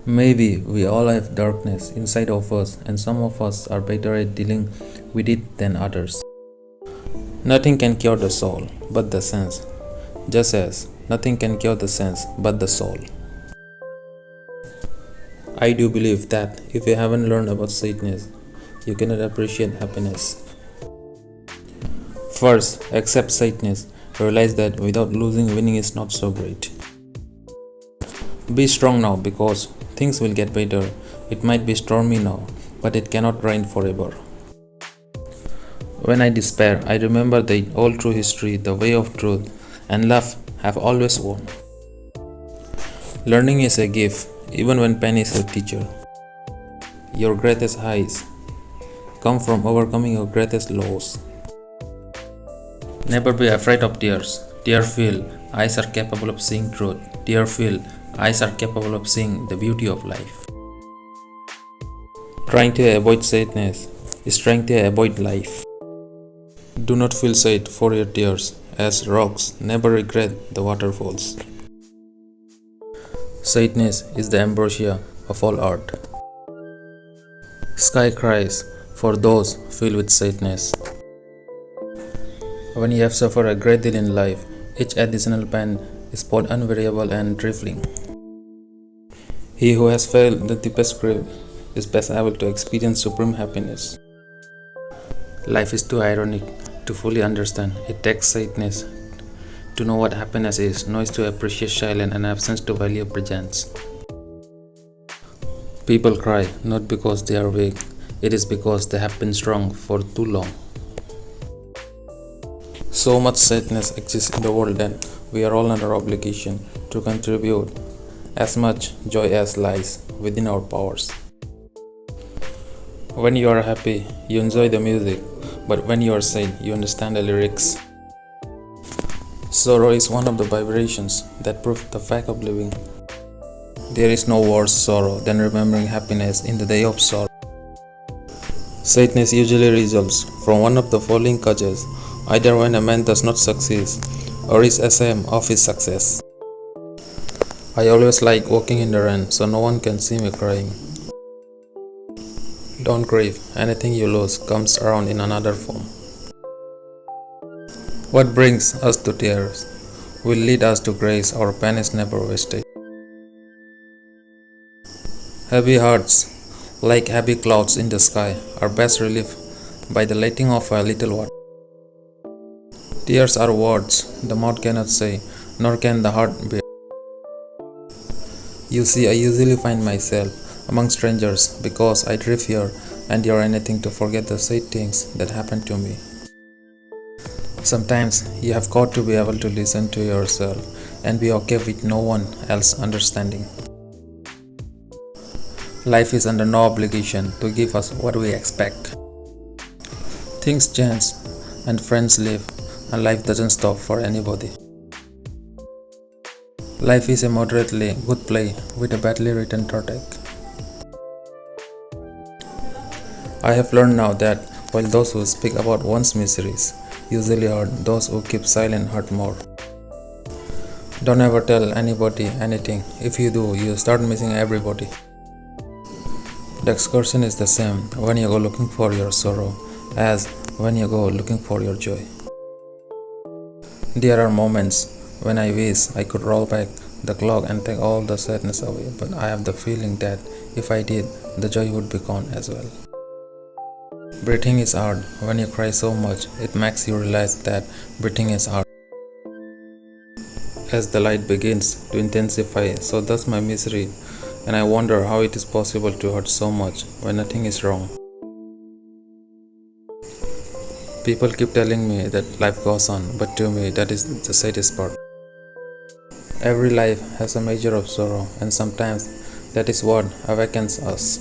Maybe we all have darkness inside of us, and some of us are better at dealing with it than others. Nothing can cure the soul but the sense, just as nothing can cure the sense but the soul. I do believe that if you haven't learned about sadness, you cannot appreciate happiness. First, accept sadness. Realize that without losing, winning is not so great. Be strong now because things will get better. It might be stormy now, but it cannot rain forever. When I despair, I remember that all through history, the way of truth and love have always won. Learning is a gift, even when pain is a teacher. Your greatest highs come from overcoming your greatest lows. Never be afraid of tears. Tear-filled eyes are capable of seeing truth. Tear-filled eyes are capable of seeing the beauty of life. Trying to avoid sadness is trying to avoid life. Do not feel sad for your tears, as rocks never regret the waterfalls. Sadness is the ambrosia of all art. Sky cries for those filled with sadness. When you have suffered a great deal in life, each additional pain is both unbearable and trifling. He who has felt the deepest grief is best able to experience supreme happiness. Life is too ironic to fully understand. It takes sadness to know what happiness is, noise to appreciate silence, and absence to value presence. People cry not because they are weak, it is because they have been strong for too long. So much sadness exists in the world that we are all under obligation to contribute as much joy as lies within our powers. When you are happy, you enjoy the music, but when you are sad, you understand the lyrics. Sorrow is one of the vibrations that prove the fact of living. There is no worse sorrow than remembering happiness in the day of sorrow. Sadness usually results from one of the following causes, either when a man does not succeed or is ashamed of his success. I always like walking in the rain so no one can see me crying. Don't grieve, anything you lose comes around in another form. What brings us to tears will lead us to grace. Our pain is never wasted. Heavy hearts, like heavy clouds in the sky, are best relieved by the letting of a little water. Tears are words the mouth cannot say, nor can the heart bear. You see, I usually find myself among strangers because I drift here and endure anything to forget the sad things that happened to me. Sometimes you have got to be able to listen to yourself and be okay with no one else understanding. Life is under no obligation to give us what we expect. Things change and friends leave, and life doesn't stop for anybody. Life is a moderately good play with a badly written third act. I have learned now that while those who speak about one's miseries usually hurt, those who keep silent hurt more. Don't ever tell anybody anything. If you do, you start missing everybody. The excursion is the same when you go looking for your sorrow as when you go looking for your joy. There are moments when I wish I could roll back the clock and take all the sadness away, but I have the feeling that if I did, the joy would be gone as well. Breathing is hard. When you cry so much, it makes you realize that breathing is hard. As the light begins to intensify, so does my misery, and I wonder how it is possible to hurt so much when nothing is wrong. People keep telling me that life goes on, but to me that is the saddest part. Every life has a measure of sorrow, and sometimes that is what awakens us.